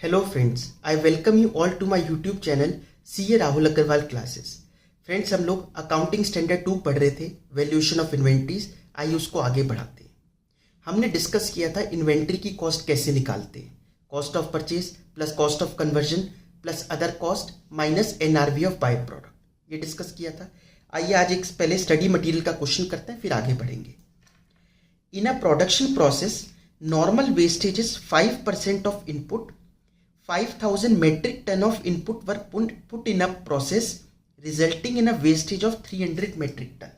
Hello friends, I welcome you all to my YouTube channel CA Rahul Agarwal classes. Friends, हम लोग accounting standard 2 पढ़ रहे थे, वैल्यूएशन ऑफ इन्वेंट्रीज। आइए उसको आगे बढ़ाते हैं। हमने डिस्कस किया था इन्वेंट्री की कॉस्ट कैसे निकालते हैं। Cost of purchase plus cost of conversion plus other cost minus NRV of by product, ये डिस्कस किया था। आइए आज एक पहले स्टडी मटेरियल का क्वेश्चन करते हैं, फिर आगे बढ़ेंगे। In a production process normal wastage is 5% of input. 5000 metric ton of input were put in a process resulting in a wastage of 300 metric ton।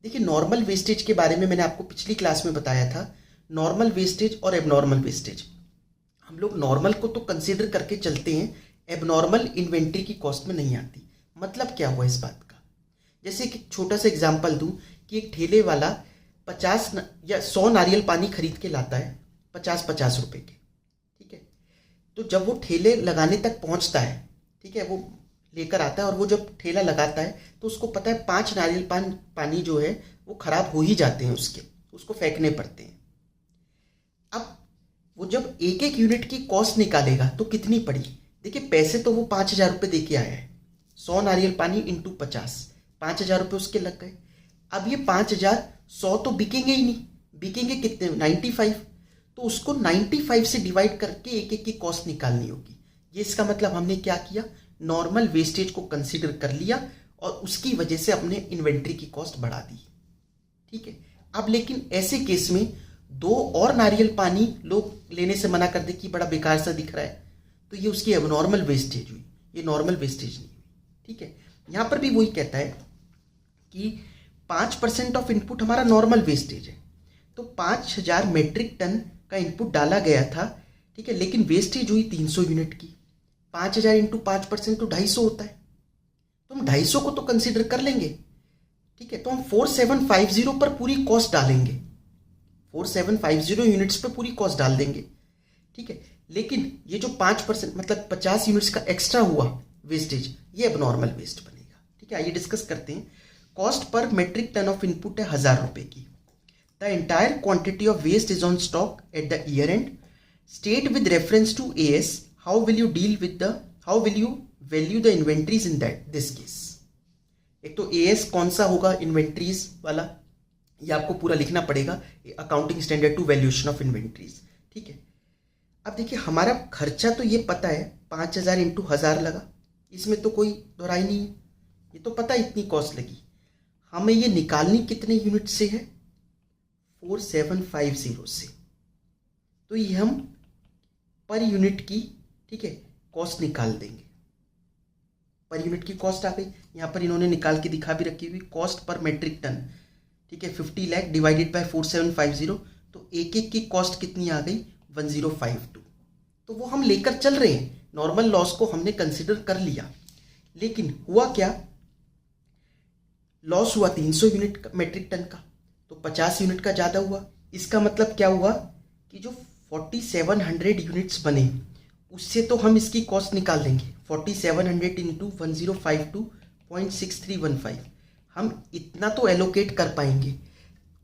देखिए, नॉर्मल वेस्टेज के बारे में मैंने आपको पिछली क्लास में बताया था। नॉर्मल वेस्टेज और एबनॉर्मल वेस्टेज, हम लोग नॉर्मल को तो कंसीडर करके चलते हैं, एबनॉर्मल इन्वेंट्री की कॉस्ट में नहीं आती। मतलब क्या हुआ इस बात का? जैसे कि छोटा सा एग्जांपल दूं कि एक ठेले वाला 50 या 100 नारियल पानी खरीद के लाता है 50-50 रुपए के, ठीक है। तो जब वो ठेले लगाने तक पहुंचता है, ठीक है, वो लेकर आता है और वो जब ठेला लगाता है तो उसको पता है 5 नारियल पानी जो है वो खराब हो ही जाते हैं, उसको फेंकने पड़ते हैं। अब वो जब एक एक यूनिट की कॉस्ट निकालेगा तो कितनी पड़ी? देखिए, पैसे तो वो 5000 रुपये दे के आया है। 100 नारियल पानी इंटू 50, 5000 रुपये उसके लग गए। अब ये 5000 100 तो बिकेंगे ही नहीं, बिकेंगे कितने? 95। तो उसको 95 से डिवाइड करके एक एक की कॉस्ट निकालनी होगी। ये इसका मतलब हमने क्या किया? नॉर्मल वेस्टेज को कंसीडर कर लिया और उसकी वजह से अपने इन्वेंट्री की कॉस्ट बढ़ा दी, ठीक है। अब लेकिन ऐसे केस में 2 और नारियल पानी लोग लेने से मना कर दे कि बड़ा बेकार सा दिख रहा है, तो ये उसकी एबनॉर्मल वेस्टेज हुई, ये नॉर्मल वेस्टेज नहीं हुई, ठीक है। यहां पर भी वही कहता है कि 5% ऑफ इनपुट हमारा नॉर्मल वेस्टेज है। तो 5000 मेट्रिक टन का इनपुट डाला गया था, ठीक है, लेकिन वेस्टेज हुई 300 यूनिट की। 5000 इंटू 5% तो 250 होता है। तो हम 250 को तो कंसीडर कर लेंगे, ठीक है। तो हम 4750 पर पूरी कॉस्ट डालेंगे, 4750 यूनिट्स पर पूरी कॉस्ट डाल देंगे, ठीक है। लेकिन ये जो 5% मतलब 50 यूनिट्स का एक्स्ट्रा हुआ वेस्टेज, ये एबनॉर्मल वेस्ट बनेगा, ठीक है। आइए डिस्कस करते हैं। Cost per metric ton of input है 1000 रुपए की। The entire quantity of waste is on stock at the year end. State with reference to AS how will you value the inventories in this case। एक तो AS कौन सा होगा inventories वाला, ये आपको पूरा लिखना पड़ेगा, accounting standard 2 valuation of inventories, ठीक है। अब देखिए, हमारा खर्चा तो ये पता है 5000 इंटू 1000 लगा, इसमें तो कोई दोहराई नहीं है, ये तो पता है इतनी कॉस्ट लगी। हमें ये निकालनी कितने यूनिट से है? 4750 से। तो ये हम पर यूनिट की, ठीक है, कॉस्ट निकाल देंगे। पर यूनिट की कॉस्ट आ गई, यहां पर इन्होंने निकाल के दिखा भी रखी हुई, कॉस्ट पर मेट्रिक टन, ठीक है, 50 लाख डिवाइडेड बाय 4750। तो एक एक की कॉस्ट कितनी आ गई? 1052। तो वो हम लेकर चल रहे हैं, नॉर्मल लॉस को हमने कंसिडर कर लिया। लेकिन हुआ क्या? लॉस हुआ 300 यूनिट मेट्रिक टन का, तो 50 यूनिट का ज़्यादा हुआ। इसका मतलब क्या हुआ कि जो 4700 यूनिट्स बने उससे तो हम इसकी कॉस्ट निकाल देंगे। 4700 इंटू 1052.6315, हम इतना तो एलोकेट कर पाएंगे।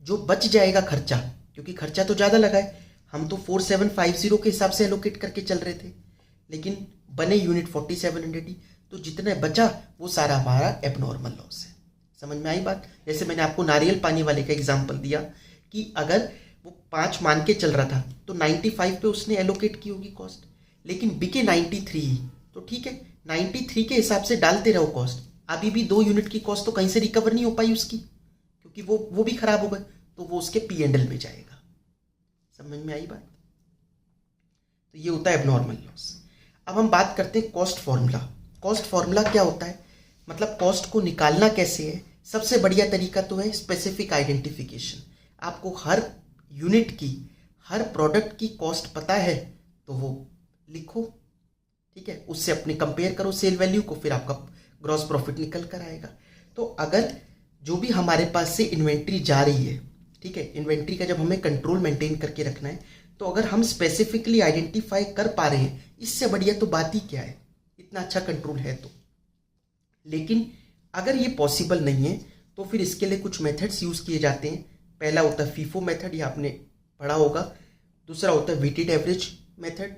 जो बच जाएगा खर्चा, क्योंकि खर्चा तो ज़्यादा लगा है, हम तो 4750 के हिसाब से एलोकेट करके चल रहे थे, लेकिन बने यूनिट 4700 ही, तो जितना बचा वो सारा हमारा एबनॉर्मल लॉस है। समझ में आई बात? जैसे मैंने आपको नारियल पानी वाले का एग्जांपल दिया कि अगर वो 5 मान के चल रहा था तो 95 पे उसने एलोकेट की होगी कॉस्ट, लेकिन बिके 93 ही, तो ठीक है, 93 के हिसाब से डालते रहो कॉस्ट। अभी भी 2 यूनिट की कॉस्ट तो कहीं से रिकवर नहीं हो पाई उसकी, क्योंकि वो भी खराब हो गए, तो वो उसके P&L में जाएगा। समझ में आई बात? तो ये होता है एबनॉर्मल लॉस। अब हम बात करते हैं कॉस्ट फॉर्मूला। कॉस्ट फॉर्मूला क्या होता है? मतलब कॉस्ट को निकालना कैसे है? सबसे बढ़िया तरीका तो है स्पेसिफिक आइडेंटिफिकेशन। आपको हर यूनिट की, हर प्रोडक्ट की कॉस्ट पता है तो वो लिखो, ठीक है, उससे अपने कंपेयर करो सेल वैल्यू को, फिर आपका ग्रॉस प्रॉफिट निकल कर आएगा। तो अगर जो भी हमारे पास से इन्वेंट्री जा रही है, ठीक है, इन्वेंट्री का जब हमें कंट्रोल मेंटेन करके रखना है, तो अगर हम स्पेसिफिकली आइडेंटिफाई कर पा रहे हैं, इससे बढ़िया तो बात ही क्या है, इतना अच्छा कंट्रोल है तो। लेकिन अगर ये पॉसिबल नहीं है तो फिर इसके लिए कुछ मेथड्स यूज़ किए जाते हैं। पहला होता है फीफो मेथड, ये आपने पढ़ा होगा। दूसरा होता है वेटेड एवरेज मेथड,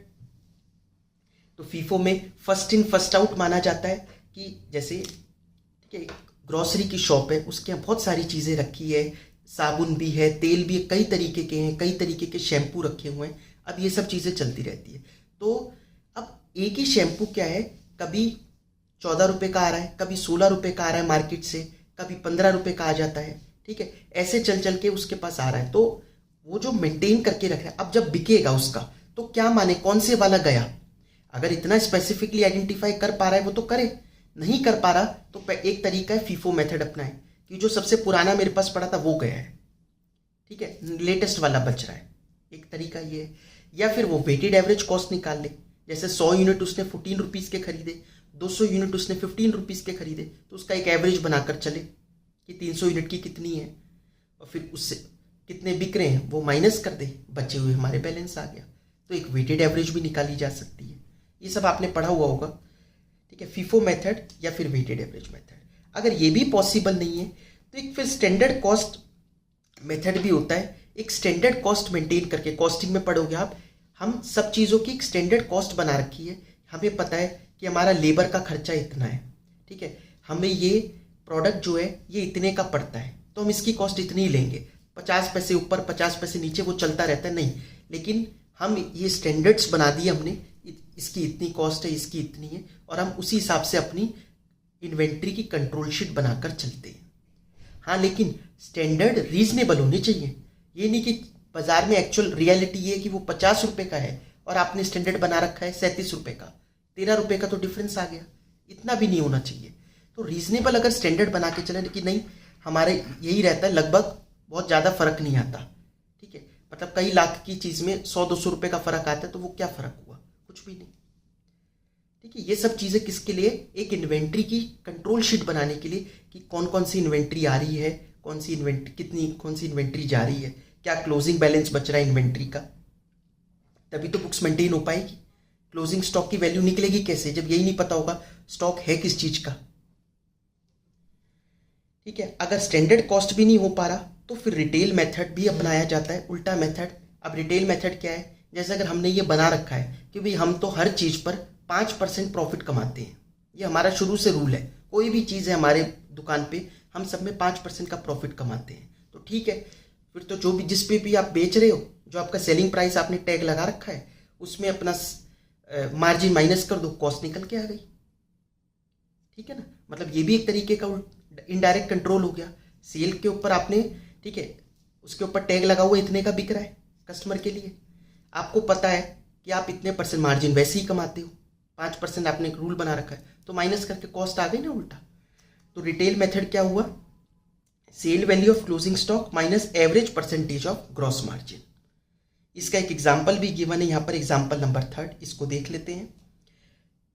तो फीफो में फर्स्ट इन फर्स्ट आउट माना जाता है कि जैसे ठीक है, ग्रॉसरी की शॉप है, उसके यहाँ बहुत सारी चीज़ें रखी है, साबुन भी है, तेल भी है, कई तरीके के हैं, कई तरीके के शैम्पू रखे हुए हैं। अब ये सब चीज़ें चलती रहती है। तो अब एक ही शैम्पू क्या है, कभी 14 रुपये का आ रहा है, कभी 16 रुपये का आ रहा है मार्केट से, कभी 15 रुपये का आ जाता है। ठीक है, ऐसे चल चल के उसके पास आ रहा है। तो वो जो मेंटेन करके रख रहा है, अब जब बिकेगा उसका तो क्या माने कौन से वाला गया। अगर इतना स्पेसिफिकली आइडेंटिफाई कर पा रहा है वो तो करे, नहीं कर पा रहा तो एक तरीका है फीफो मेथड अपनाए कि जो सबसे पुराना मेरे पास पड़ा था वो गया है, ठीक है, लेटेस्ट वाला बच रहा है, एक तरीका ये है। या फिर वो वेटेड एवरेज कॉस्ट निकाल ले, जैसे 100 यूनिट उसने 14 रुपीज़ के खरीदे, 200 यूनिट उसने 15 रुपीज़ के खरीदे, तो उसका एक एवरेज बनाकर चले कि 300 यूनिट की कितनी है और फिर उससे कितने बिक रहे हैं वो माइनस कर दे, बचे हुए हमारे बैलेंस आ गया। तो एक वेटेड एवरेज भी निकाली जा सकती है। ये सब आपने पढ़ा हुआ होगा, ठीक है, फीफो मेथड या फिर वेटेड एवरेज मेथड। अगर ये भी पॉसिबल नहीं है तो एक फिर स्टैंडर्ड कॉस्ट मेथड भी होता है। एक स्टैंडर्ड कॉस्ट मेंटेन करके, कॉस्टिंग में पढ़ोगे आप, हम सब चीज़ों की एक स्टैंडर्ड कॉस्ट बना रखी है। हमें पता है कि हमारा लेबर का खर्चा इतना है, ठीक है, हमें ये प्रोडक्ट जो है ये इतने का पड़ता है, तो हम इसकी कॉस्ट इतनी ही लेंगे। 50 पैसे ऊपर 50 पैसे नीचे वो चलता रहता है, नहीं, लेकिन हम ये स्टैंडर्ड्स बना दिए हमने, इसकी इतनी कॉस्ट है, इसकी इतनी है, और हम उसी हिसाब से अपनी इन्वेंट्री की कंट्रोल शीट बनाकर चलते हैं। हाँ, लेकिन स्टैंडर्ड रीजनेबल होने चाहिए। ये नहीं कि बाजार में एक्चुअल रियलिटी ये है कि वो 50 रुपये का है और आपने स्टैंडर्ड बना रखा है 37 रुपये का, 13 रुपये का तो डिफरेंस आ गया। इतना भी नहीं होना चाहिए। तो रीजनेबल अगर स्टैंडर्ड बना के चले कि नहीं, हमारे यही रहता है, लगभग बहुत ज़्यादा फर्क नहीं आता, ठीक है, मतलब कई लाख की चीज़ में 100-200 रुपये का फर्क आता है, तो वो क्या फ़र्क हुआ, कुछ भी नहीं, ठीक है। ये सब चीज़ें किसके लिए, एक इन्वेंट्री की कंट्रोल शीट बनाने के लिए कि कौन कौन सी इन्वेंट्री आ रही है, कौन सी इन्वेंट्री जा रही है, क्या क्लोजिंग बैलेंस बच रहा है इन्वेंट्री का, तभी तो बुक्स मेंटेन हो पाएगी। क्लोजिंग स्टॉक की वैल्यू निकलेगी कैसे जब यही नहीं पता होगा स्टॉक है किस चीज़ का, ठीक है। अगर स्टैंडर्ड कॉस्ट भी नहीं हो पा रहा तो फिर रिटेल मेथड भी अपनाया जाता है, उल्टा मेथड। अब रिटेल मेथड क्या है, जैसे अगर हमने ये बना रखा है कि भाई हम तो हर चीज़ पर 5% प्रॉफिट कमाते हैं, ये हमारा शुरू से रूल है, कोई भी चीज़ है हमारे दुकान पे हम सब में 5% का प्रॉफिट कमाते हैं, तो ठीक है। फिर तो जो भी जिस पे भी आप बेच रहे हो, जो आपका सेलिंग प्राइस आपने टैग लगा रखा है, उसमें अपना मार्जिन माइनस कर दो, कॉस्ट निकल के आ गई, ठीक है ना। मतलब ये भी एक तरीके का इनडायरेक्ट कंट्रोल हो गया। सेल के ऊपर आपने, ठीक है, उसके ऊपर टैग लगा हुआ इतने का बिक रहा है कस्टमर के लिए, आपको पता है कि आप इतने % मार्जिन वैसे ही कमाते हो, 5% आपने एक रूल बना रखा है, तो माइनस करके कॉस्ट आ गई ना उल्टा। तो रिटेल मेथड क्या हुआ, sale value of closing stock minus average percentage of gross margin. इसका एक एग्जाम्पल भी गिवन है यहाँ पर, एग्जाम्पल नंबर 3, इसको देख लेते हैं,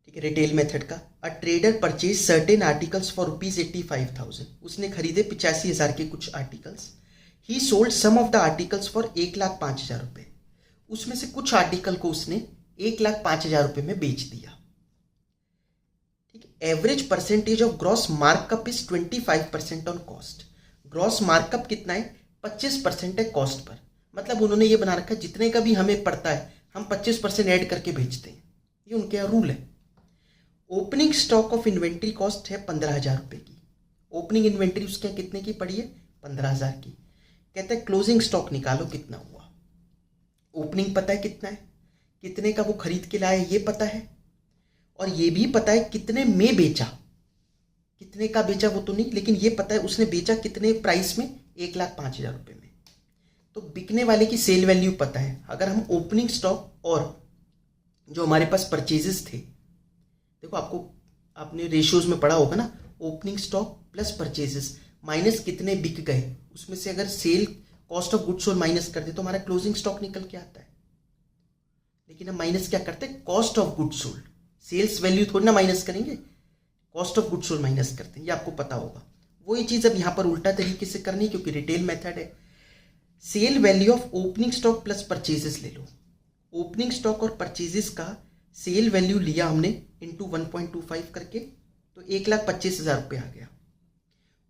ठीक है। रिटेल मेथड का, a trader purchase certain articles for ₹85,000, उसने खरीदे 85,000 के कुछ articles. He sold some of the articles for 1,05,000 रुपये, उसमें से कुछ आर्टिकल को उसने 1,05,000 रुपये में बेच दिया, ठीक है। Average percentage of gross markup is 25% on cost. Gross markup कितना है, 25% है कॉस्ट पर, मतलब उन्होंने ये बना रखा है जितने का भी हमें पड़ता है हम 25% ऐड करके बेचते हैं, ये उनके यहाँ रूल है। Opening stock of inventory cost है 15,000 रुपये की, ओपनिंग इन्वेंट्री उसके यहाँ कितने की पड़ी है, 15,000 की। कहते हैं क्लोजिंग स्टॉक निकालो कितना हुआ, ओपनिंग पता है कितना है, कितने का वो खरीद के लाए ये पता है, और ये भी पता है कितने में बेचा, कितने का बेचा वो तो नहीं, लेकिन ये पता है उसने बेचा कितने प्राइस में, 1,05,000 रुपये में। तो बिकने वाले की सेल वैल्यू पता है। अगर हम ओपनिंग स्टॉक और जो हमारे पास परचेजेस थे, देखो आपने रेशियोज में पढ़ा होगा ना, opening stock plus purchases minus कितने बिक गए, उसमें से अगर cell cost of goods sold minus कर दे तो हमारा क्लोजिंग स्टॉक निकल के आता है। लेकिन हम माइनस क्या करते हैं, cost of goods sold, sales value थोड़ी ना माइनस करेंगे, cost of goods sold minus करते हैं, ये आपको पता होगा। वही चीज़ अब यहाँ पर उल्टा तरीके से करनी, क्योंकि रिटेल मेथड है। Sale value of opening stock plus purchases ले लो, ओपनिंग स्टॉक और परचेजेस का सेल वैल्यू लिया हमने इंटू 1.25 करके, तो 1,25,000 रुपये आ गया।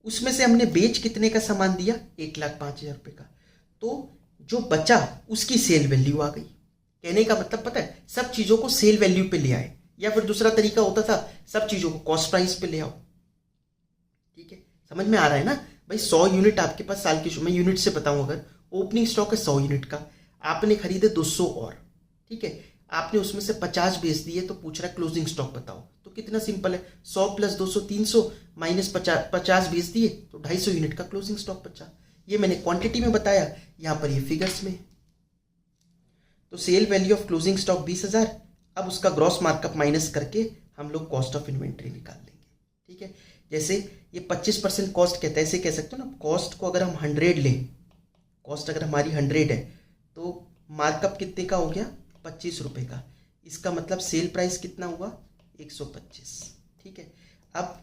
उसमें से हमने बेच कितने का सामान दिया, 1,05,000 रुपये का, तो जो बचा उसकी सेल वैल्यू आ गई। कहने का मतलब पता है, सब चीज़ों को सेल वैल्यू पे ले आए, या फिर दूसरा तरीका होता था सब चीज़ों को कॉस्ट प्राइस पे ले आओ। ठीक है, समझ में आ रहा है ना भाई। 100 यूनिट आपके पास साल की, मैं यूनिट से बताऊं, अगर ओपनिंग स्टॉक है 100 यूनिट का, आपने खरीदे 200 और, ठीक है, आपने उसमें से 50 बेच दिए, तो पूछ रहा है क्लोजिंग स्टॉक बताओ। तो कितना सिंपल है, 100 + 200 300 माइनस 50 बेच दिए तो 250 यूनिट का क्लोजिंग स्टॉक बचा। ये मैंने क्वांटिटी में बताया, यहाँ पर ये फिगर्स में। तो sale value of closing stock 20,000। अब उसका ग्रॉस मार्कअप माइनस करके हम लोग कॉस्ट ऑफ इन्वेंट्री निकाल लेंगे। ठीक है, जैसे ये 25% कॉस्ट कहता है, ऐसे कह सकते हो ना, कॉस्ट को अगर हम 100 लें, कॉस्ट अगर हमारी 100 है तो मार्कअप कितने का हो गया, 25 रुपये का। इसका मतलब सेल प्राइस कितना हुआ, 125। ठीक है, अब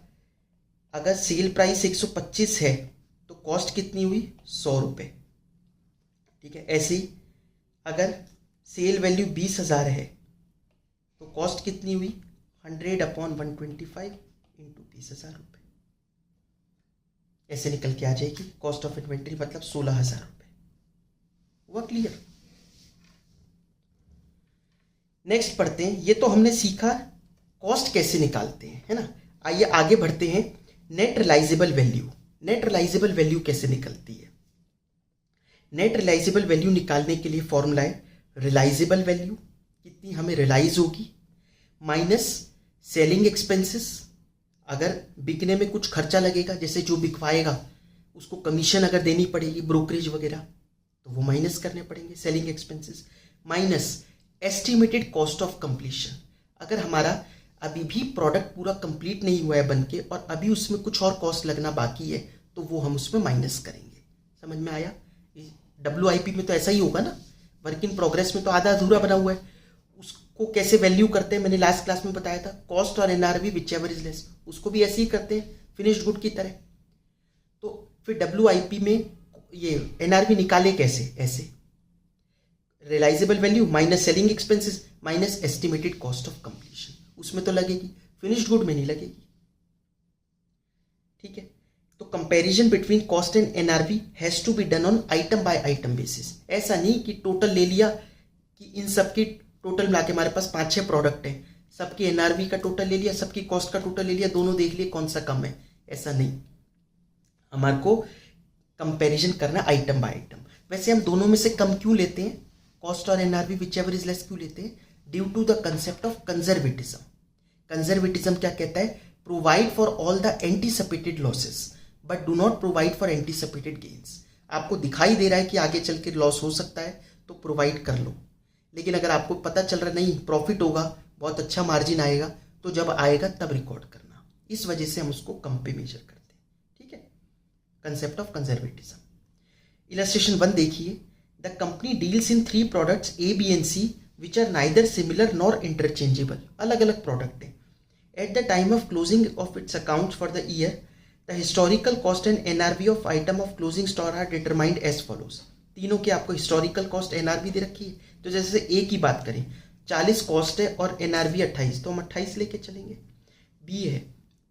अगर सेल प्राइस 125 है तो कॉस्ट कितनी हुई, 100 रुपये। ठीक है, ऐसे ही अगर सेल वैल्यू 20,000 है तो कॉस्ट कितनी हुई, 100/125 × 20,000 रुपये। ऐसे निकल के आ जाएगी कॉस्ट ऑफ इन्वेंट्री, मतलब 16,000 रुपये। हुआ क्लियर। नेक्स्ट पढ़ते हैं। ये तो हमने सीखा कॉस्ट कैसे निकालते हैं, है ना। आइए आगे बढ़ते हैं। Net realisable value. Net realisable value कैसे निकलती है। नेट रियलाइजेबल वैल्यू निकालने के लिए फॉर्मूला है रियलाइजेबल वैल्यू, कितनी हमें रियलाइज होगी, माइनस सेलिंग एक्सपेंसेस। अगर बिकने में कुछ खर्चा लगेगा, जैसे जो बिकवाएगा उसको कमीशन अगर देनी पड़ेगी, ब्रोकरेज वगैरह, तो वो माइनस करने पड़ेंगे selling expenses, minus estimated cost of completion. अगर हमारा अभी भी प्रोडक्ट पूरा कंप्लीट नहीं हुआ है बनके और अभी उसमें कुछ और कॉस्ट लगना बाकी है, तो वो हम उसमें माइनस करेंगे। समझ में आया। WIP में तो ऐसा ही होगा ना, वर्क इन प्रोग्रेस में तो आधा अधूरा बना हुआ है, उसको कैसे वैल्यू करते हैं मैंने लास्ट क्लास में बताया था, कॉस्ट और NRV विचएवर इज लेस, उसको भी ऐसे ही करते हैं फिनिश्ड गुड की तरह। तो फिर WIP में ये NRV निकाले कैसे, ऐसे realisable value minus selling expenses minus estimated cost of completion, उसमें तो लगेगी, फिनिश्ड गुड में नहीं लगेगी। ठीक है, तो comparison between cost and NRV has to be done on item by item basis. ऐसा नहीं कि टोटल ले लिया कि इन सबकी टोटल मिला के हमारे पास 5-6 प्रोडक्ट हैं, सबकी NRV का टोटल ले लिया, सबकी कॉस्ट का टोटल ले लिया, दोनों देख लिए कौन सा कम है, ऐसा नहीं। हमारे को कंपैरिजन करना आइटम बाय आइटम। वैसे हम दोनों में से कम क्यों लेते हैं, कॉस्ट और NRV विचएवर इज लेस क्यों लेते हैं, due to the concept of conservatism. Conservatism क्या कहता है, provide for all the anticipated losses but do not provide for anticipated gains. आपको दिखाई दे रहा है कि आगे चल के लॉस हो सकता है तो प्रोवाइड कर लो, लेकिन अगर आपको पता चल रहा नहीं प्रॉफिट होगा, बहुत अच्छा मार्जिन आएगा, तो जब आएगा तब रिकॉर्ड करना। इस वजह से हम उसको कम पे मेजर करते हैं। ठीक है, कंसेप्ट ऑफ कंजर्वेटिज्म। इलस्ट्रेशन 1 देखिए। The company deals in 3 products A, B and C which are neither similar nor interchangeable. अलग अलग प्रोडक्ट है। At the time of closing of its accounts for the year, the historical cost and NRV of item of closing stock are determined as follows. तीनों की आपको historical cost NRV दे रखी है। तो जैसे A की बात करें, 40 कॉस्ट है और NRV 28, तो हम 28 लेके चलेंगे। B है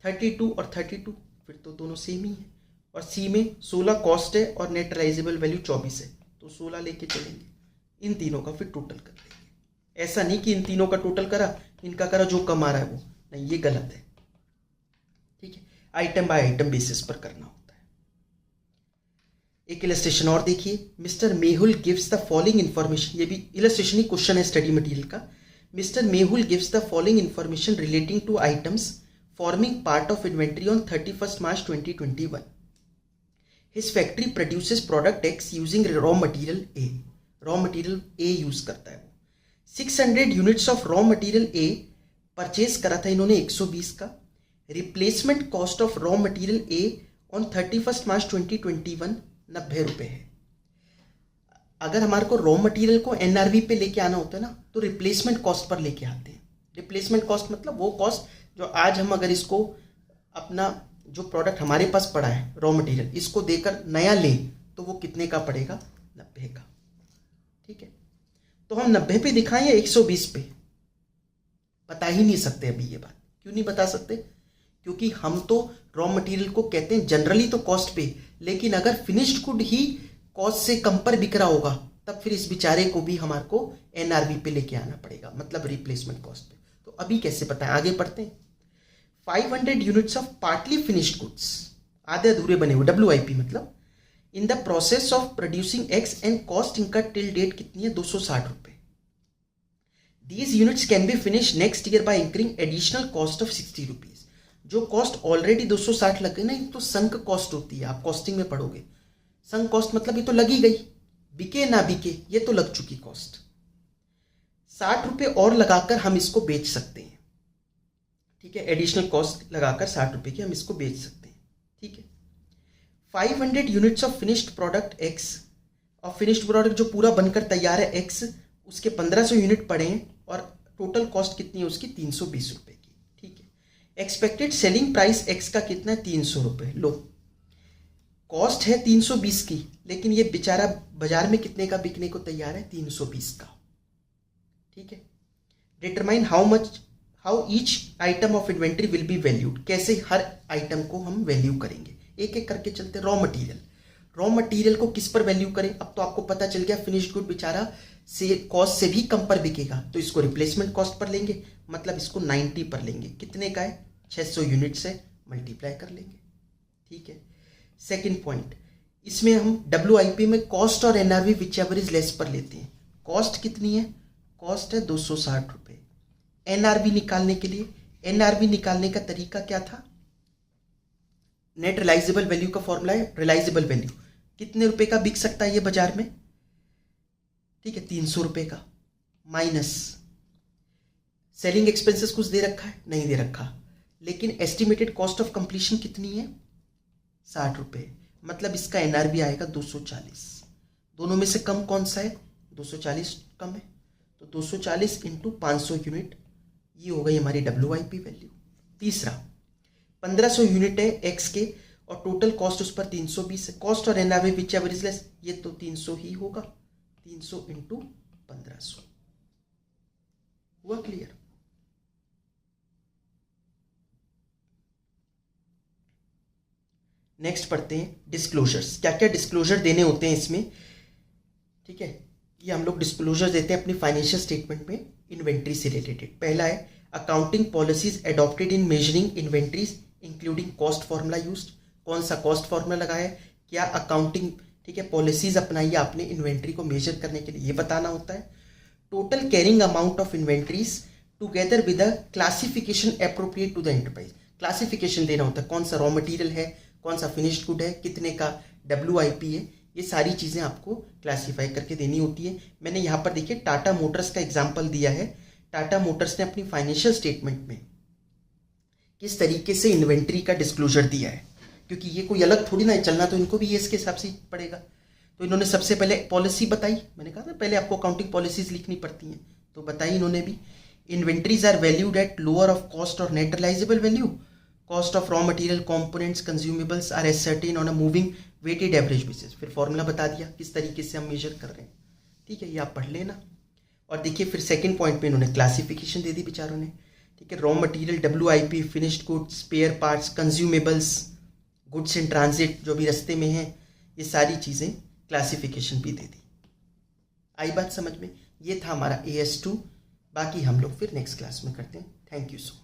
32 और 32, फिर तो दोनों सेम ही है। और C में 16 कॉस्ट है और नेट रियलाइजेबल वैल्यू 24 है, तो 16 लेके चलेंगे। इन तीनों का फिर टोटल कर लेंगे। ऐसा नहीं कि इन तीनों का टोटल करा, इनका करा, जो कम आ रहा है वो नहीं, ये गलत है। ठीक है, आइटम बाय आइटम बेसिस पर करना होता है। एक इलस्ट्रेशन और देखिए। Mister Mehul gives the following information. ये भी इलस्ट्रेशन ही क्वेश्चन है स्टडी मटेरियल का। Mister Mehul gives the following information relating to items forming part of inventory on 31 March 2021। His factory produces product X using raw material A। Raw material A use करता है वो। 600 units of raw material A purchase करा था इन्होंने 120 का। Replacement cost of raw material A on 31 March 2021 90 रुपये है। अगर हमारे को रॉ मटेरियल को NRV पे लेके आना होता है ना, तो रिप्लेसमेंट कॉस्ट पर लेके आते हैं। रिप्लेसमेंट कॉस्ट मतलब वो कॉस्ट जो आज हम अगर इसको अपना जो प्रोडक्ट हमारे पास पड़ा है रॉ मटेरियल, इसको देकर नया लें तो वो कितने का पड़ेगा, 90 का। ठीक है, तो हम 90 पे दिखाएं या 120 पे, बता ही नहीं सकते अभी ये बात। क्यों नहीं बता सकते, क्योंकि हम तो रॉ मटेरियल को कहते हैं जनरली तो कॉस्ट पे, लेकिन अगर फिनिश्ड गुड ही कॉस्ट से कम पर बिक रहा होगा तब फिर इस बेचारे को भी हमारे को NRV पे लेके आना पड़ेगा, मतलब रिप्लेसमेंट कॉस्ट पे। तो तो अभी कैसे पता है, आगे पढ़ते हैं। 500 units of partly finished goods, आधे अधूरे बने हुए, WIP मतलब, in the process of producing x and cost इनका टिल डेट कितनी है, 260 रुपये। These units can be finished next year by incurring additional cost of 60 rupees. जो कॉस्ट ऑलरेडी 260 लग गई ना, ये तो संक कॉस्ट होती है, आप कॉस्टिंग में पढ़ोगे। संक कॉस्ट मतलब ये तो लगी गई, बिके ना बिके ये तो लग चुकी कॉस्ट। 60 रुपये और लगाकर हम इसको बेच सकते हैं, ठीक है, एडिशनल कॉस्ट लगाकर 60 रुपये की हम इसको बेच सकते हैं, ठीक है। 500 units of finished product x, और फिनिश्ड प्रोडक्ट जो पूरा बनकर तैयार है एक्स, उसके 1500 यूनिट पड़े हैं और टोटल कॉस्ट कितनी है उसकी, 320 रुपये की, ठीक है। एक्सपेक्टेड सेलिंग प्राइस एक्स का कितना है, 300 रुपये। लो, कॉस्ट है 320 की, लेकिन ये बेचारा बाजार में कितने का बिकने को तैयार है, 320 का, ठीक है। Determine how each item of inventory will be valued, कैसे हर आइटम को हम वैल्यू करेंगे, एक एक करके चलते। रॉ मटेरियल को किस पर वैल्यू करें, अब तो आपको पता चल गया फिनिश्ड गुड बेचारा से कॉस्ट से भी कम पर बिकेगा, तो इसको रिप्लेसमेंट कॉस्ट पर लेंगे, मतलब इसको 90 पर लेंगे। कितने का है, 600 यूनिट से मल्टीप्लाई कर लेंगे, ठीक है। सेकंड पॉइंट, इसमें हम WIP में कॉस्ट और NRV which ever is less पर लेते हैं। कॉस्ट कितनी है, कॉस्ट है 260 रुपये। NRV निकालने के लिए, NRV निकालने का तरीका क्या था, नेट रिलाइजेबल वैल्यू का फॉर्मूला है, रिलाइजेबल वैल्यू कितने रुपए का बिक सकता है ये बाजार में, ठीक है, 300 रुपये का, माइनस सेलिंग एक्सपेंसेस कुछ दे रखा है, नहीं दे रखा, लेकिन एस्टिमेटेड कॉस्ट ऑफ कंप्लीशन कितनी है, 60 रुपये, मतलब इसका NRV आएगा 240। दोनों में से कम कौन सा है, 240 कम है, तो 240 इंटू 500 यूनिट, ये हो गई हमारी WIP वैल्यू। तीसरा, 1500 यूनिट है एक्स के और टोटल कॉस्ट उस पर 320 है, कॉस्ट और NRV which ever is less, ये तो 300 ही होगा, 300 इंटू 1500, हुआ क्लियर। नेक्स्ट पढ़ते हैं डिस्क्लोजर्स, क्या क्या डिस्क्लोजर देने होते हैं इसमें, ठीक है। ये हम लोग डिस्क्लोजर देते हैं अपनी फाइनेंशियल स्टेटमेंट में इन्वेंट्री से रिलेटेड। पहला है अकाउंटिंग पॉलिसीज एडॉप्टेड इन measuring inventories including cost formula used, कौन सा कॉस्ट फॉर्मूला लगाया है, क्या अकाउंटिंग, ठीक है, पॉलिसीज अपनाई है आपने इन्वेंट्री को मेजर करने के लिए, ये बताना होता है। Total carrying amount of inventories together with a classification appropriate to the enterprise, classification देना होता है, कौन सा रॉ मटेरियल है, कौन सा फिनिश्ड गुड है, कितने का WIP है, ये सारी चीज़ें आपको क्लासीफाई करके देनी होती है। मैंने यहाँ पर देखिए टाटा मोटर्स का एग्जाम्पल दिया है। टाटा मोटर्स ने अपनी फाइनेंशियल स्टेटमेंट में किस तरीके से इन्वेंट्री का डिस्क्लोजर दिया है, क्योंकि ये कोई अलग थोड़ी ना है, चलना तो इनको भी ये इसके हिसाब से पड़ेगा। तो इन्होंने सबसे पहले पॉलिसी बताई, मैंने कहा था पहले आपको अकाउंटिंग पॉलिसीज लिखनी पड़ती हैं, तो बताई इन्होंने भी। Inventories are valued at lower of cost और net realisable value, cost of raw material components consumables are ascertain on a moving weighted average basis, फिर फॉर्मूला बता दिया किस तरीके से हम मेजर कर रहे हैं, ठीक है, ये आप पढ़ लेना। और देखिए फिर सेकंड पॉइंट में इन्होंने क्लासिफिकेशन दे दी बेचारों ने, ठीक है, raw material WIP, finished goods, spare parts, consumables, goods in transit जो भी रास्ते में हैं, ये सारी चीज़ें क्लासिफिकेशन भी दे दी। आई बात समझ में, ये था हमारा AS2, बाकी हम लोग फिर नेक्स्ट क्लास में करते हैं। Thank you so much.